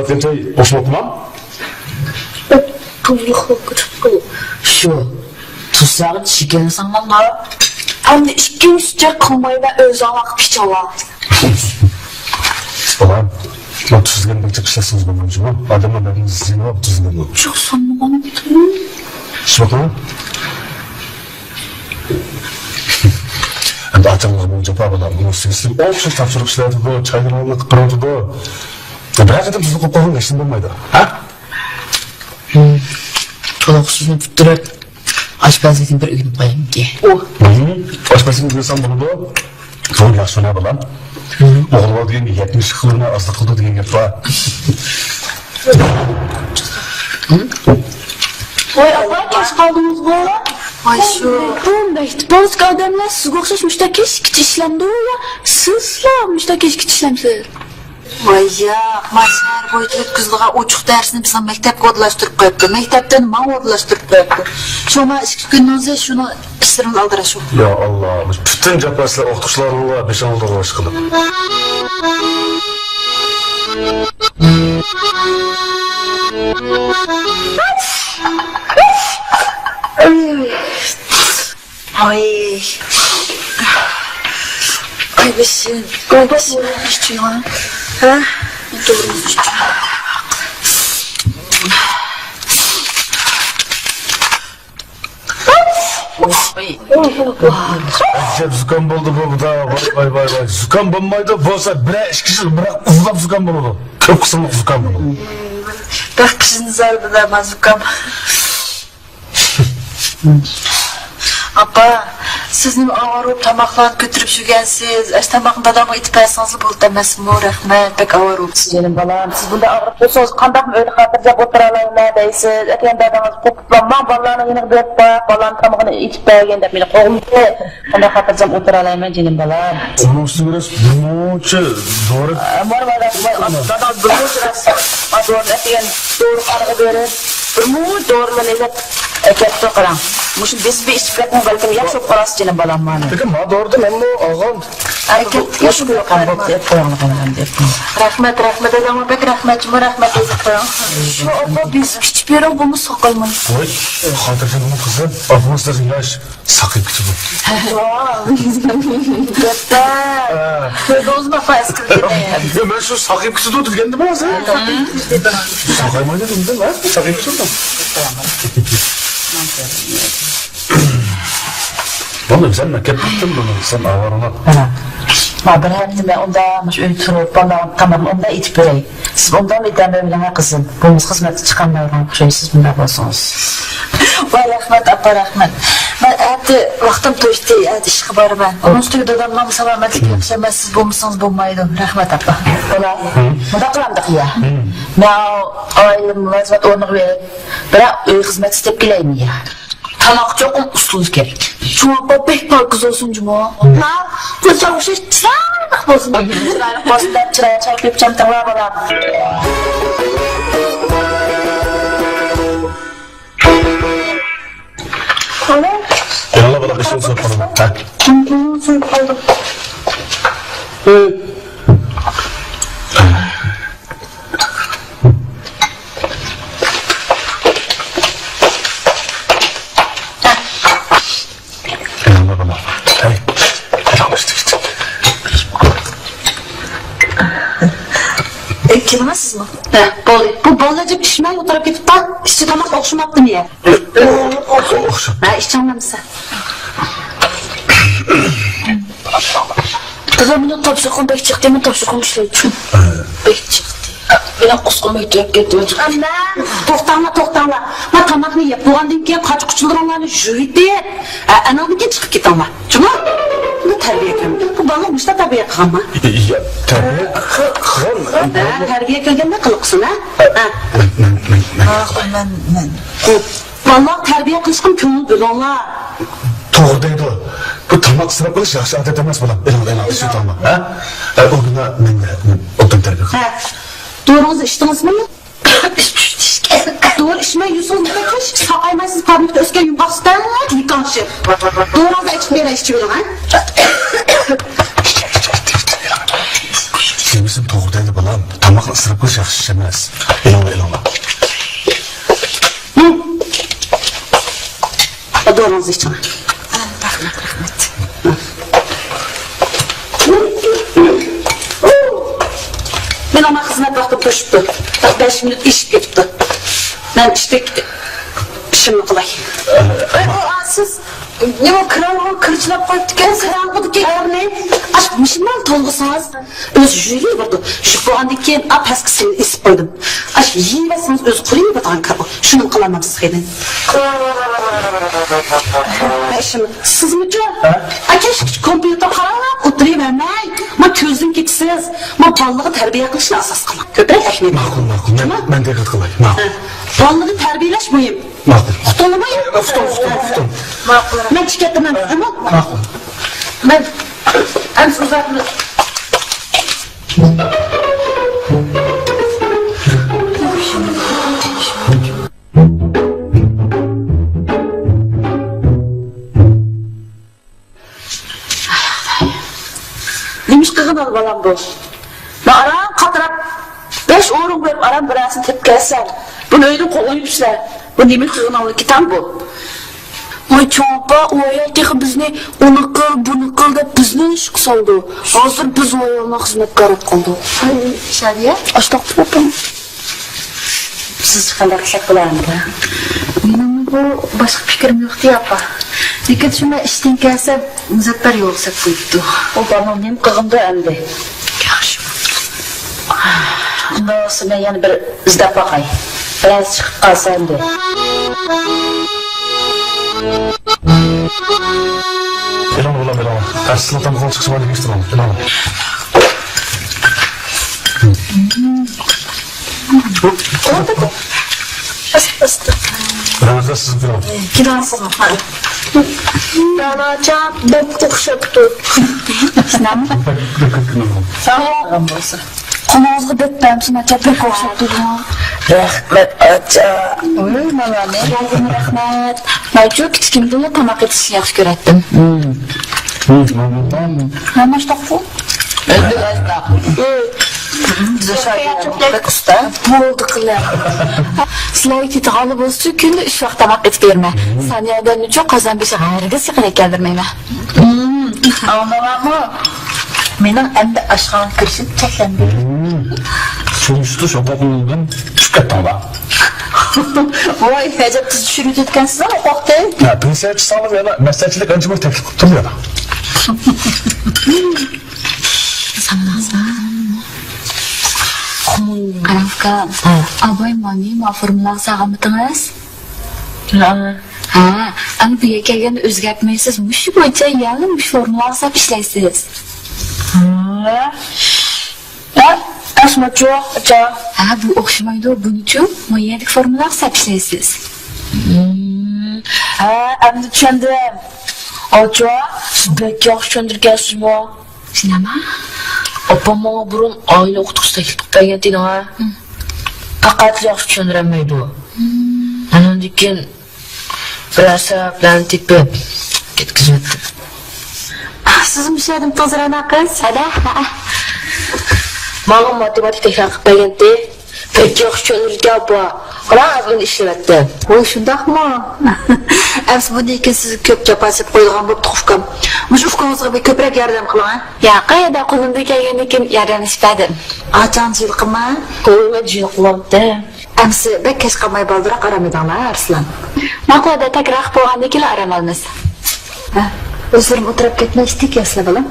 etken çay hoşuma mı? Tuzlu kırık. Şu. Tuzları çiğken sanmamda. Hem de ikimizce kalmayı ve öz alak piç alak. Balam, o tuzgen bekçe kışlasınız ben önce mi? Adamla benim zihni var bu tuzgen var. Çok sanma bana bitireyim. Şu bakalım. Hem de açamız boyunca babalar bunu sürüsü. Olsun tapşırıp işlerdi bu, çaydan almak kırıldı bu. Biraz edip tuzu kopalım da işin bulmaydı. Ha? Tolaqsızını tutturup aşpazlıkın bir ürün koyayım diye. Açmasını diyorsan bunu bu. Doğru ya söyle balam. Oğul var diyen 70 kılığına azlık kıldı diyen gep var. Oy abla geç kaldınız bu. Ay şu. Beyt, bazı adamlar siz okşaş müştakeş kiç işlemdi o ya. Sizler müştakeş kiç işlemsiz. Vay ya, maçlar boyutlu kızlığa uçuk dersini bize mektep kodlaştırıp koyuptu. Mektepten ma kodlaştırıp koyuptu. Şuna 2 günden sonra şunu işlerimiz aldıra şu. Ya Allah, bütün capaslar okutuşlarla 5-10 oldu aşkına. Ay. Kaybışın. İşçi lan. Ha? Doğru işçi. Acayip zukam buldu bu da. Vay. Zukam bulmaydı, bolsa bire 2 kişi bırak uflap zukam buldu. Köp kısımlık zukam buldu. Bak kışınız vardı da mazukam. Abba, sizin ağırıp tamaklarını götürüp şügensiz, tamağın dadamı itip aysanızı bulup demesin bu rahmet, pek ağırıp. Canım balam, siz bunda ağırıp olsanız kandak mı öyle hatırlayıp oturalayım neredeysiz? Eten dadamız kokutlanmam, ballarına yine dört bak, ballarının tamağını itip aygen de beni kovuldu. Kandak hatırlayıp oturalayım ben canım balam. Onun üstü biraz muçu doğru. Dadamız bir muç rası, doğru eten doğru kanığı verir. Bir muç doğru lezzet ekepte kalan. Muşun biz bir işbetini belki yapıp kalası canım balam bana. Peki ma doğru da ben bu ağam. Erkek yaşlı yok kanbok deyip koyalım kanalım deyip. Rahmet adamı pek rahmetime rahmet edip koyalım. Şu abla biz hiçbir yere bunu sokamayız. Oy, hatırladım kızım. Afımızda yaş sakıp gitti bu. Gökte. Gözümü faiz kırdı. Ya ben şu sakıp gitti de kendim mi sen? Sakaymayı dedim değil mi? Sakıp gitti de. Vallahi sen mekkep gittin bunu, sen ağırına. Ma bir hem de onda muş ötürüp bana tamam onda it börey. Siz ondan bir tane öyle kızım. Bunuz hizmeti çıkanlardan şey siz bunda basınız. Vay rahmet abba rahmet. Ben hadi vaktim toştu hadi iş xabarı ben. Onun üstüne dadamla selametlik yapışamaz siz bulmuşsanız bulmaydı. Rahmet abba. Ola. Bunda kılamdık ya. Now ailem vaziyet onu verip bırak hizmet istep geleyim ya. Tamak çok usulü gerek. Şu abba pek par kız olsun cuma. Ha, kız çok şey çarık olsun. Çarık olsun da çıraya çay köpçem tamam balam. Yanına bana bir şey sor bana. Ha? Yanına bana. Hey. Yanlıştı işte. Kelimesiz mi? Bu balacık işime oturup gidip de işçi tamak okşumaktı niye? Okşam. Ha işçi anlamışsın. Kızımın topşukun pek çıktı mı topşukun işleyeceğim. Pek çıktı. Benim kuskum ötüyüp gitti. Ama toxtangla. Ma tamak ne yap? Buğandan keyin kaç kuchulurlarni juydi. Anandan chiqib ketama. Chunki bu tarbiya kam. Bu bala mishta tarbiya qilma. Ya tabii. Kıran. Tarbiya kelganda qilqsin ha. Ben. Valla tarbiya qilishim ko'ngil bo'lala. Doğru deydi o. Bu tamak sırap kılış yaxşı adet emas bulam. Elimden aldı süt alma. Ha? O güne ben de otum terbiye kıldım. Ha. Doğrunuzu içdingizmi? Doğru içmey yüzünüzü bakış. Saqaymaysiz pamukda o'sgan yumqoqsidan yıkanışıp. Doğrunuzu içib bera ishchi bo'ling ha. Demişim doğru deydi bulam. Tamak ısırıp bu yaxshi emas. Ilova. Doğrunuzu için. Rahmet. Ben ona hizmet vakti koştu. Bak 5 minut iş gitti. Ben işte işimi kılay. Siz nima kranı kırçılap koyup diken kran bu diken ne? Açmışımdan tolgusanız öz jüri vardı. Şu bu andaki apaskısını isip koydum. Aş yiyesiniz öz kurayı batan karo. Şunu kılamam sıkıydın. İşimi. Siz mi can? Akeş kompüter kararlar oturuyor vermey. Ma közün geçsiz. Ma ballığı terbiye kılışına asas kılın. Köprek ekmeği. Ma'qul. Men dikkat qilay. Ma'qul. Ballığı terbiyeleşmeyeyim. Ma'qul. Tutulmayın. Futum. Ben çıkarttım ben. Ma'qul. Ben en uzaklı. Demiş kızın al balam bu. Ben aram katırap 5 oğrum verip aram birasını tepki gelsen. Bunu öydüm kolunu düşler. Bu demiş kızın al kitan bu. Ay çoğunpa o ayaktaki bizni onu kıl bunu kıl da bizni iş kısaldı. Hazır biz o yoluna hizmetkar etkaldı. Şadiye? Açtak babam. Siz kandak şak bularım da. Benim bu başka fikrim yoktu yapma. Lekin şuna işten gelse Muzaffer yolsak koyuptu. O babam benim kızımda emdi. Yaxşı. Ondan olsa ben yani bir izlep bakay. Biraz çıkıp kalsa emdi. Ilova. Terslikten qol chiqsa bo'ladi eshitdim. Ilova. Aslı. Birazda siz bilan. Kirası. Bana can bek okşaktı. Sinema. Sağ ol olsa. Konağızı beklemsin acaba pek hoşak duruyor. Rahmet aca. Oy mala ne geldin rahmet. Ben çok küçükümde tamak yetişi yaxşı görettim. Hemen işte bu. Bek usta. Oldu kılar. Sizler ki tağalı bozduğu günde 3 vakit tamak et verme. Saniyeden önce kazan bir şey harika sigara geldirmeyme. Anlamam mı? Mening endi aşkın kirişip çeklendi. So'ngishda shu qo'ldan tushib ketdim ba. Voy, acaba siz düşürüp etkensiz ama korktu. Ha, pensiyachi solib yana maslahatchilik ancha bir taklif qilib turdi. Arafka, abay mani ma formula sağlamadınız? Ha, ama bu kelgende o'zgartmaysiz. Mush bo'yicha yangi formula hisob ishlaysiz. Asma çok aca. Ha, bu o'xshamaydi. Buning uchun muayyanlik formula hisob ishlaysiz. Ha, endi tushundim. Aca, siz bek yaxshi tushuntirgansiz bu. Sinema? Opam bana burun aile okutukusu teklif qilib bergan edi ha. Faqat yaxshi tushuntirolmaydi u. Andan keyin bir sabablarni tepib ketkizibdi. Siz müşahidim tozrana kız. Hadi. Ma'lum matematik teklif qilib berganda pek yaxshi tushuntirgan bu. Xolos buni ishlatdi. O shundaqmi? Afs bundan siz ko'p chapasib qo'ygan bu tufkam. Mush ufkamizga bir ko'proq yordam qiling, ha? Ya, qayerda qo'limda kelgandan keyin yordamlashmadim. Achanchilik qilma. Qo'lga jil qilibdi. Amsi bek kech qolmay baldiroq aramadinglar, Arslan. Maqolada takror bo'lgandan keyin aramalmiz. Ha, o'zlarim o'tirib ketmasdik, esla bolam.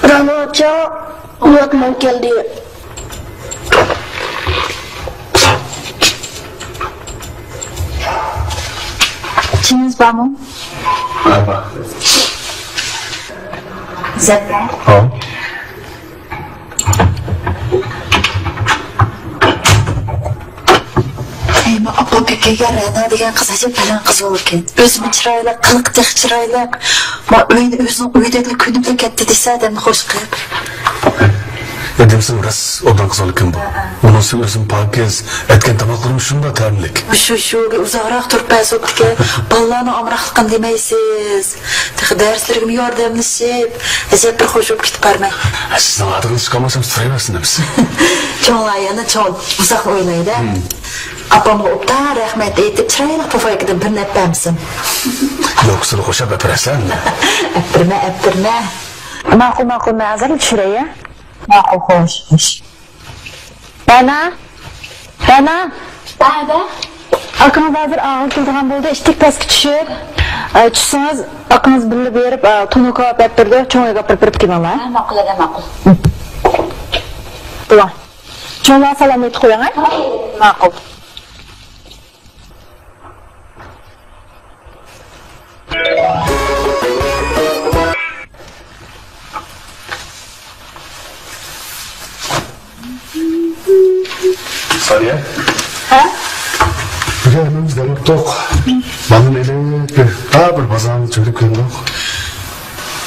Ranocha uyatman keldi. İçiniz var mı? Ha. Zafer. Ha. Ama ablam pek Rana degan qiz ajib baland qiz ekan. O'zim chiroyli, qiliqdek chiroyli. Ma uyni o'zining uyidagi kunimda katta desa odamni xush qilib. Edimsin ras odan kız olukken bu. Onun özüm pakiz, etken tamaklarım şunda terlik. Şu uzaqroq turib o'tirgan bolalarni omroqliqan demaysiz. Derslarga yordamlashib, ajab bir xush bo'lib ketib bormay. Sizin adınız çıkamasam süreymezsin demiş. Cho'nglar yana cho'ng uzoq o'ylaydi. Apamga obdan rahmat aytib, chiroyli pufaykadan bir napamsin. Yoksul hoşa beperesen. Apirma. Ma'qul, ma'azir tushiray. Ma'qul, xo'sh. Bana. Ba'da Akınız hazır ağıl kıldıgan bo'ldi, ishtik pastga tushib, tushsangiz akınız birli berib, tunu kap yaptırdı, çoğuya gapirib kelinglar. ma'qul. Bular. Çoğuya salam aytib qo'ying. Ma'qul. Saniye. Ha? Bilememiz demek yok. Bana neyle daha bir bazanı çocuk yok.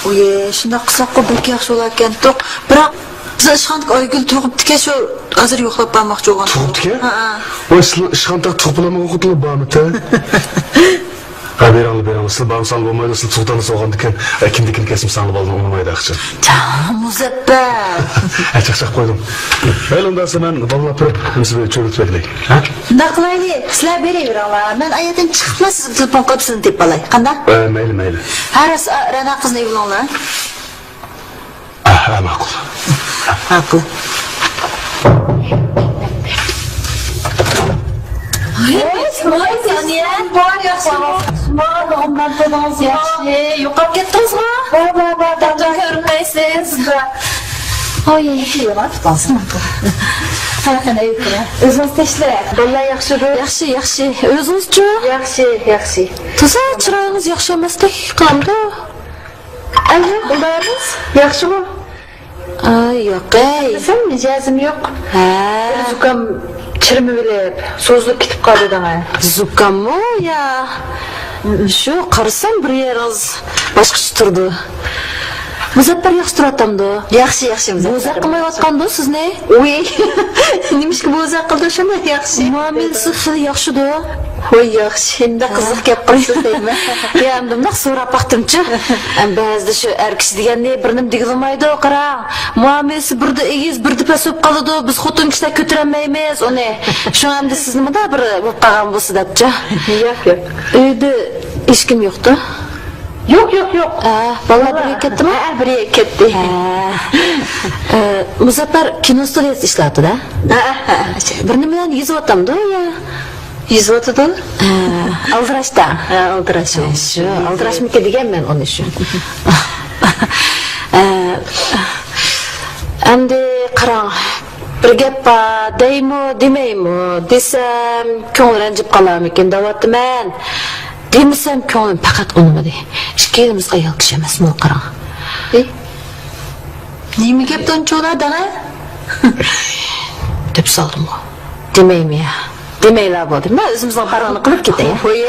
Oye, shunday qilsak qo'lbek yaxshi bo'larkan. Biroq biz ishxonga Oygul tug'ibdi-ku, shu hozir yo'qlab bormoqchi bo'lgan. Tug'ibdi-ku? Ha. O işkantak tug'ibulama o'qitilib bormi-ta? Ha, beranlı. Siz bana salib olmaydı, siz sultanı soğan diken, kimdikini kesim salib aldın, olmaydı akçı. Muzaffar. Çak koydum. Öyle ondaysa ben vallahi pırıp, sizi çörüt bekleyeyim. Shunday qilaylik, sizlar beraveringlar. Men ayatdan chiqibman, siz telefon qilib sizni deb qolay. Qanday? Mayli. Haras Rana qizni yo'langlar. Ha, ma'qul. Ma'qul. Yaxshi, yo'qolib ketdingizmi? Bor, ko'rinmaysiz. Oy, yo'q, tutasizmi? Qanaqa yuribdi? O'zingiz tashlang. Bolalar yaxshimi? Yaxshi. O'zingiz-chi? Yaxshi. To'sa, chiroyingiz yaxshi emasdek qilamdi. Bularimiz yaxshimi? Yo'q-ey. Sen mijozim yo'q. Ha, Zukam chirmi bilib, so'zlab ketib qoldi danga. zukammi ya? Shu qarasam bir yeringiz boshqacha turdi. Muzaffar yaxshi turatamdi. Yaxshi. Bo'za qilmayotgandi sizni? Uy. Nimishki bo'za qildi shuni yaxshi. Muomalasi xili yaxshi-da. Voy yaxshi. Endi qiziq gap qilsizmi? Ya, bundoq so'rab baqtimchi. Ba'zida shu erkish deganni birnim digilmaydi, qarang. Muomalasi birda egiz, birda pasib qoladi. Biz xotin kishlar ko'tarolmaymiz uni. Shu hamda siz nimada bir bo'lib qolgan bo'lsa debchi. Yo'q. Uyda hech kim yo'q-da. Yo'q. Bolalar birga ketdimi? Ha, birga ketdi. Muzaffar kino studiyasida ishlardi-da. Bir nima bilan yozyapti-da, ya. Yozotdi? Aldirashda. Aldirash. Shu, aldirashmika deganman uni shu. Endi qarang, bir gap deymi, demaymi, desam ko'ngil ranjib qolarmikin deyapman. Demisam ko'nglim faqat unimadi. Ikkalamiz ayol kishi emasmi, qarang. Nima gapdan cho'lading'a? Deb soldim-ku. Demaymi ya. Demaylar bo'ldi. Men o'zimizning parvoni qilib ketay. Voy,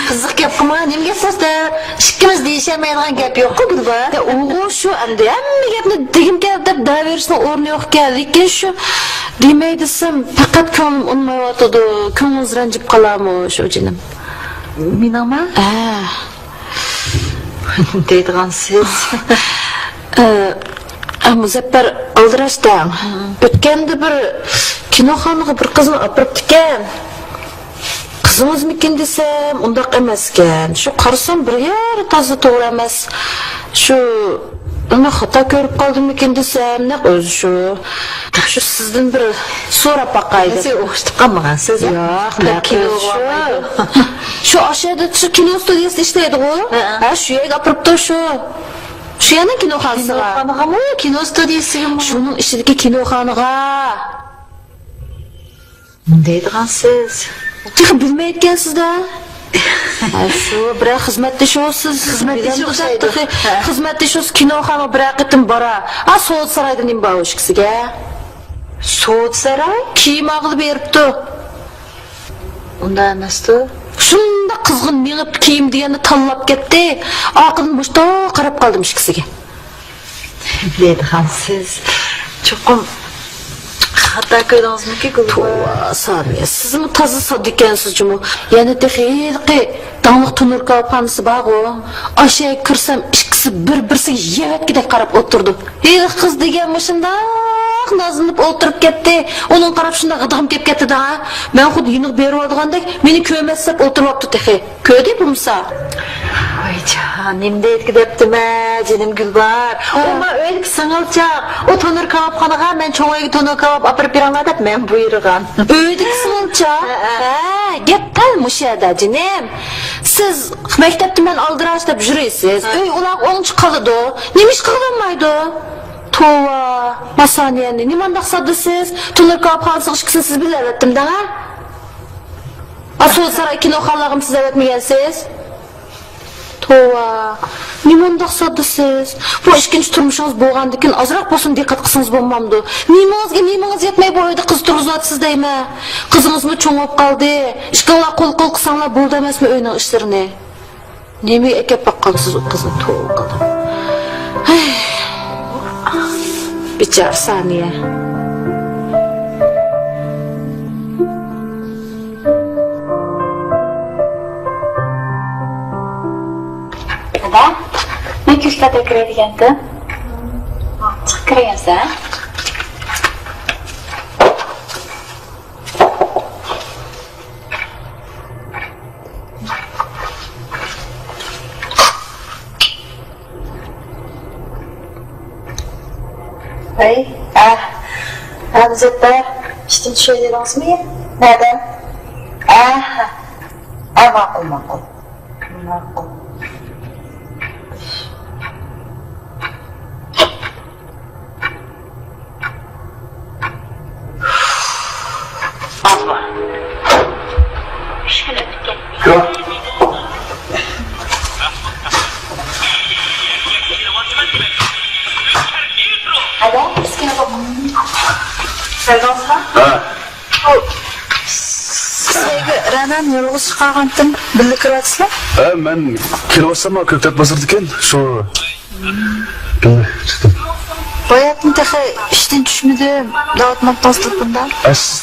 qiziq gap qilma. Nima gapsizda? Ikkimiz deyishamaydigan gap yo'q-ku burada. U shu endi hamma gapni degim keldi deb daverishning o'rni yo'q-ku. Lekin shu demay desam faqat ko'nglim unmayotdi. Ko'nglingiz ranjib qolarmi shu jinim? Menimi? Deydigansiz. Muzaffar aldirashdan o'tganda bir kinoxonaga bir qizni opiribdi-kan. Qizimizmikin desam, undaq emas ekan. Shu qarasam bir yer toza to'g'ri emas. Shu nima xato ko'rib qoldimmikin desam, naq o'zi shu. Shu sizdan bir so'rab baqaydi. Siz o'xshitib qolmagansiz. Yo'q, shu oshada shu kino studiyasida ishlaydi-ku. Shu yerga opiribdi shu. Shu yana kinoxonasiga. Kinoxonagami? Kino studiyasiga. Shuning ichidagi kinoxonaga. Deydigansiz. Chiq bilmayotgansizda. Shu bir xizmatdashisiz, xizmatdashisiz kinoxona bir qitim bora. So'z saroyda nim bawishkisiga. So'z saroy? Kiyim og'ilib beribdi. Unda emasdi. Shunda qizg'in mengib kiyim deganni tanlab ketdi. Oqilni boshda qarab qoldim ishkisiga. Deydigansiz. Çokum hatta koydunuzmu ki Tuva Saniye sizmi tazı sadı ekansiz jumu yani texilqi dağlıq tunur kapanısı bağı o aşağıya kirsem ikisi bir-birisi yevetkidek qarab oturdu kız degen muşundaq nazlanıp oturup ketdi onun qarab şundaq gıdığım kep ketdi da ben xud yınıq berip aldığandek meni kömetsep oturup aptı texi köde bumsa Ay canım deydi deptime canım Gülbar. Oma öyle ki sanılacak. O tonur kebap kanağa men çoğayı tonur kebap apırıp bir anladat men buyurgan. Öyle ki sanılacak. Gep kalmış ya da canım. Siz mektepte men aldıraç dep jüresiz. Öy ulaq onun çıkalıdı. Nemiş kalınmaydı? Tova, masaniyeni, nimandaq sadı siz? Tonur kebap kansı ışkısın siz bilir ettim daha. Asıl saray kino xallağım siz etmeyensiz. Tova, nimandaq sadı siz? Bu işkinci turmuşunuz boğandıkin azırak bolsun dikkat kısınız bolmamdı. Nimangız yetmey boyaydı kız turuzatsız deyme. Kızınız mı çoğup kaldı? İşkinla kol kısanla buldu emes mi öyünün işlerini? Nemi ekep bakkalsız o kızın tova kadın. Bicar saniye. Ada, men kuchlarda kiradigan-da. Chiqib kiraversa. Hey, Hamzatda ishdan tushay dedingizmi? Nada? Ma'qul. Yok. Ada, bizga nima bo'ldi? Saylovsa? Ha. Sizga Ranan yolg'iz chiqargandim. Birga kiratsizlar? Men kelib ko'ktat bosirdikan, shu. Chiqdim. Boyatni texe ishdan tushmadim. Davatmoq tasliqimdan.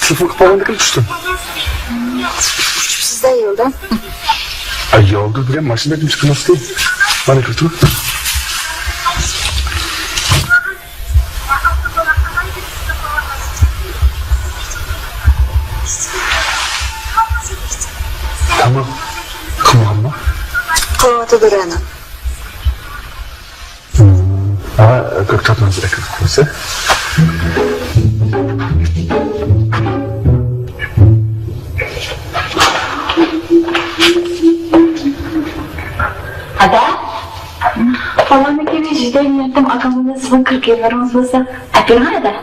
Telefon qilib qolgandikan tushdim. Sizda yo'lda. Yo'lda degan mashinada kim chiqmasdi? Mana kirdi. Tamam. Kımamma. Qilmoqda Ranan. Göktat'ın bırakılması. Ada? Falanı gibi cidden yöntem akamına sıvın 40 yıllarımız olsa apın ada.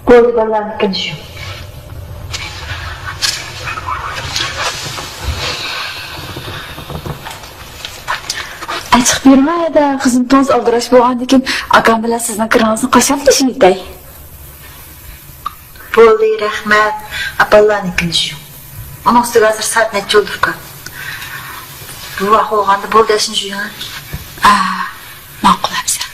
Goldu ballarını konuşuyor. Açık berma ada kızım toz aldıraş boğandı ki akam bilan sizning kirangizni qachon tishiyday? Bo'ldi, rahmat. Apallarnikini shu. Ana ustiga hozir soat necha o'ldirgan. Bu vaqt bo'lganda bo'ldi shu ya. Ma'qul afzal.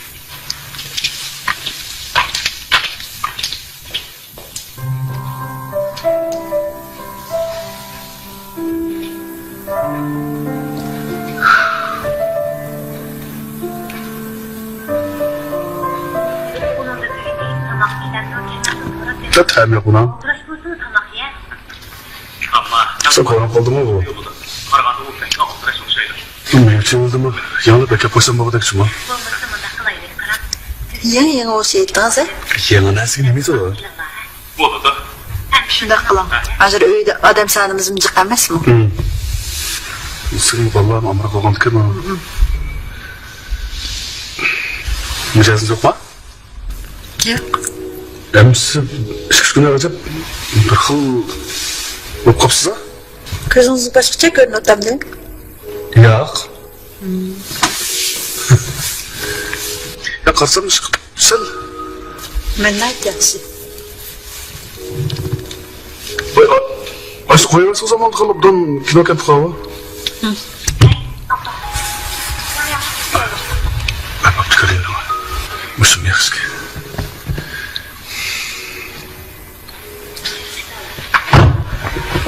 Da tahmin buna. Sen koran kaldı mı bu? Mevcut oldu mu? Yanı bekle koysam babadaki şuma. Yangi o'sha aytdingiz. Yanı nasıl neymiş o? Shunday qiling. Hozir uyda odam sonimiz jiq emasmi? Sen vallahi amra koygandık ama. Mücazınız yok mu? Yo'q. Emsi ish kunlar acaba bir xil bo'lib qolibsiz-a? Ko'zingiz boshqacha ko'rinyapti. Yo'q. Ya qarsam chiqib sal. Men aytyapsiz. Ayş qo'yasiz o zaman qilibdan kino kelib qoldi. Mushum yaxshi.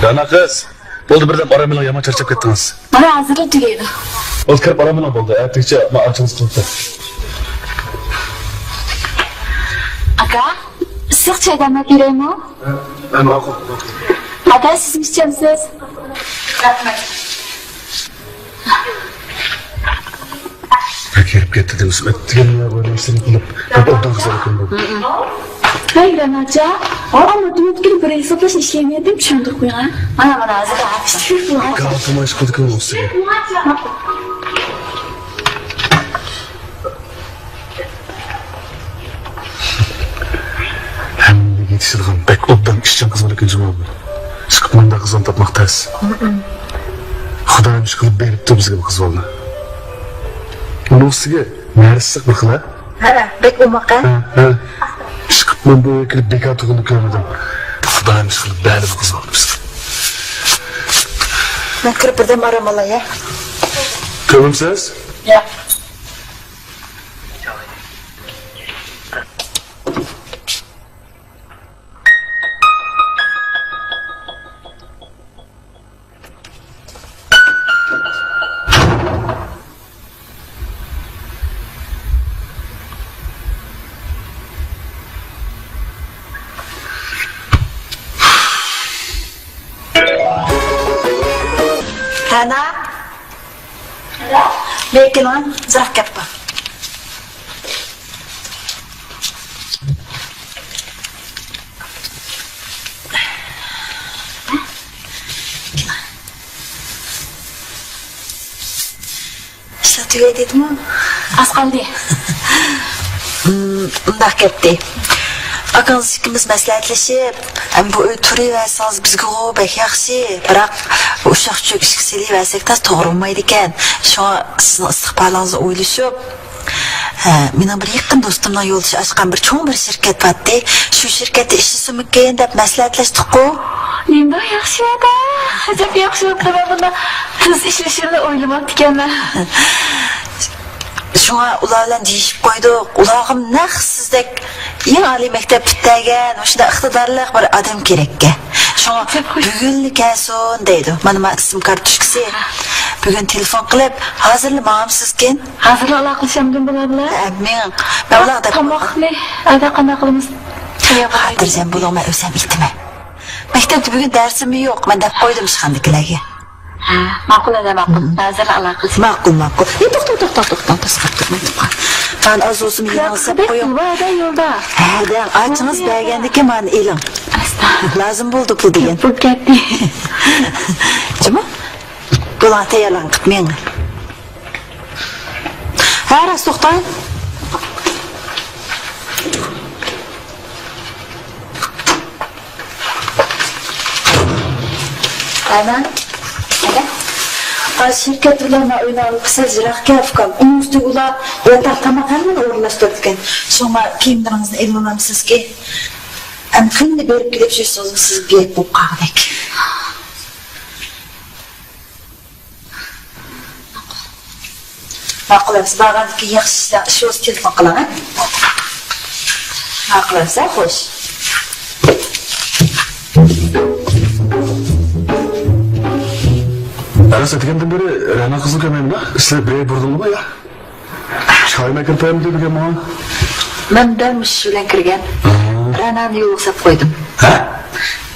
Rana kız. Oldu birden aramıyla yama çarçap gittiniz. Bana hazırlık tügeydi. O kırıp aramıyla oldu. Ertekçe açınız kılıpta. Aka, sık çay demlep yürüyeyim mi? Ben makul. Aka, siz mi içeceksiniz? Pek yerip gitti demiş. Ettiğim ya böyle işlerini kılıp. Hep oradan kızar okuyun. Hayır Ranaca. Ama dümdüz gibi bir hesaplaş işleyemedim çünkü koygan. Bana hazır abi. Kalkıma iş kıldık mı olsun ya? Hem de yetişirdim. Bek obdan işçen kızmalı gücüm oldu. Çıkıp da kızdan tapmak ters. Xudoyim iş kılıp beripti bizga bu kız oldu. Onun ustiga narisiq bir xil, Ha, bek umaqa. ha. Chiqib men bu kelib bekor tug'ilib ko'rmadim. Xudoyim ish qilib bari bu qiz oldu bizga. Ben kırıp birden aramalı ya. Ko'rimsiz? Ya. Hana. Belki lan zırh kapı. İşte tüye dedim mi? Az kaldı. Bundak ketdi. Akınız ikimiz məsləhətləşib, bu öy turayversanız bizga o bək yaxşı. Biroq bu uşaq çox işki eləyərsək də to'g'ri olmaydi ekan. Shunga sizning istiqbolingizni o'ylashib, mening bir yaqin do'stimning yo'ldoshi ochgan bir cho'ng bir shirkat borda. Shu shirkatda ishlashimikin deb maslahatlashdik-ku. Endi yaxshi edi. Ajab yaxshi bo'ldi. Bunda tez ishlashimni o'ylamabdi ekanman. Shunga ular bilan deyishib qo'ydik. Ularga naq sizdek eng oliy maktab bitmagan, o'shanda iqtidorli bir odam kerakka. Shunga bugunlik kelsin deydi. Mana ism kartochkasi. Bugun telefon qilib, hozirlamoqsizkin? Hozir aloqalashimgan bo'ladilar. Men ularda tomoqni ada qanday qilamiz? Xotirjam bo'laman, o'zim iltimay. Maktabda bugun darsim yo'q. Men deb qo'ydim ishxonadagilarga. Ha, ma'qul edi, ma'qul. Hozir aloqalashamiz. Ma'qul. To'xta, tasqab turmay turgan. Ben az olsun yalnızsa koyum. Vada yolda. Hadi açınız beğendiki man ilim. Lazım bulduk bu diyen. Bu ketdi. Cuma? Bulan tayarlan gitmeyin. Ha, rast to'xtang. Aynen. Şirket ularına oynayıp kısa jirak kafkam. Onun üstü ular yatak tamakanını uğurlaştırdıkken. Sonra kiyimlerinizni elmanamsız ki. Künde berip gidip жүрсөңүз siz biyek bu qağdek. Ma'qulasiz, bag'andiki yaxshi ishlar, shu telefon qilaman. Ma'qulasiz, xo'sh. Aras etgenden beri Rana kızı gömeyim la. İşte birey burdun mu ya? Çayma kirpeyim diye bir gömü ha. Ben dönmüş bilen kirgen. Rana'nı yo'lsab qo'ydim. Ha?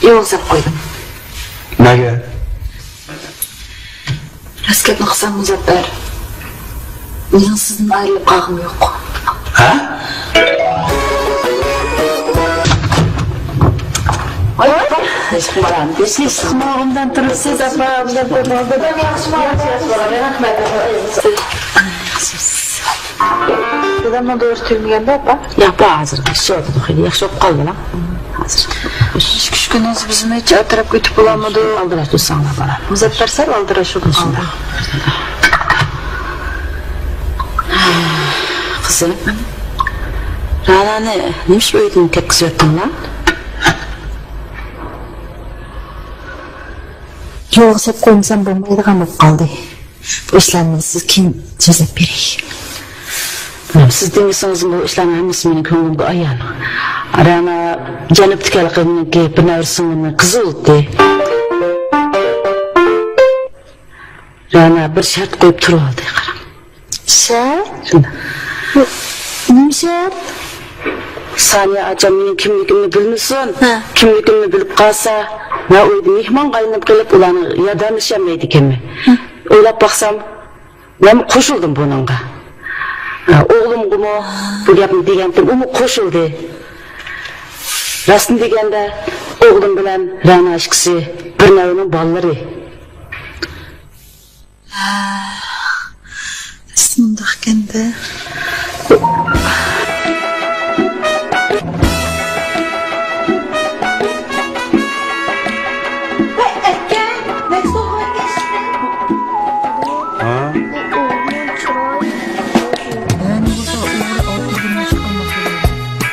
Yo'lsab qo'ydim. Nega? Raskatni qilsam Muzaffer. Mening sizdan ayrilib qolg'im yo'q. Ha? Siz sınavımdan durup siz apağımdan durmalı. Ben yaxşı rahmet. Dedemle doğru tüymüyen de bak. Ya bu hazır. Şu oldu. Yaxşı olup kaldı lan. Hazır. Üç gününüz bizimle hiç atarıp götüp bulamadı. Aldıraş tutsanlar bana. Muzaffer sar aldıraş oldu şimdi. Kızım. Rana'nı neymiş böyleydin tek kız öttün lan? Yo'lsab qo'ymsam bo'lmaydigan bo'lib qoldi. Bu ishlarni siz kim chizib beray? Siz demişsiniz bu işlerin hemisi benim köngümde ayan. Rana canıp tikal kılının ki bir nevrsinin kızı oldu. Rana bir şart koyup turup aldı qaram. Şart? Şunda. Nima şart? Saniye acam mening kimligimni bilmesin. Ha. Kimligimni bilip qalsa, men uyda mehmon qaynab kelib ularni yordamlashamaydi ekanman. O'ylab baqsam, men qo'shildim buningga. O'g'limgimi bu gapni degandim, u qo'shildi. Rostini deganda, o'g'lim bilan Rana ikisi bir navning bolalari. Shundoq endi.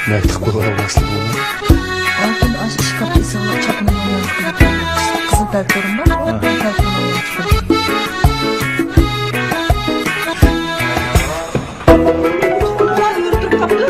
Mertlik kurulu başladı. Altın aç şkafı sağlık çapının yanında. Kızıl perform var.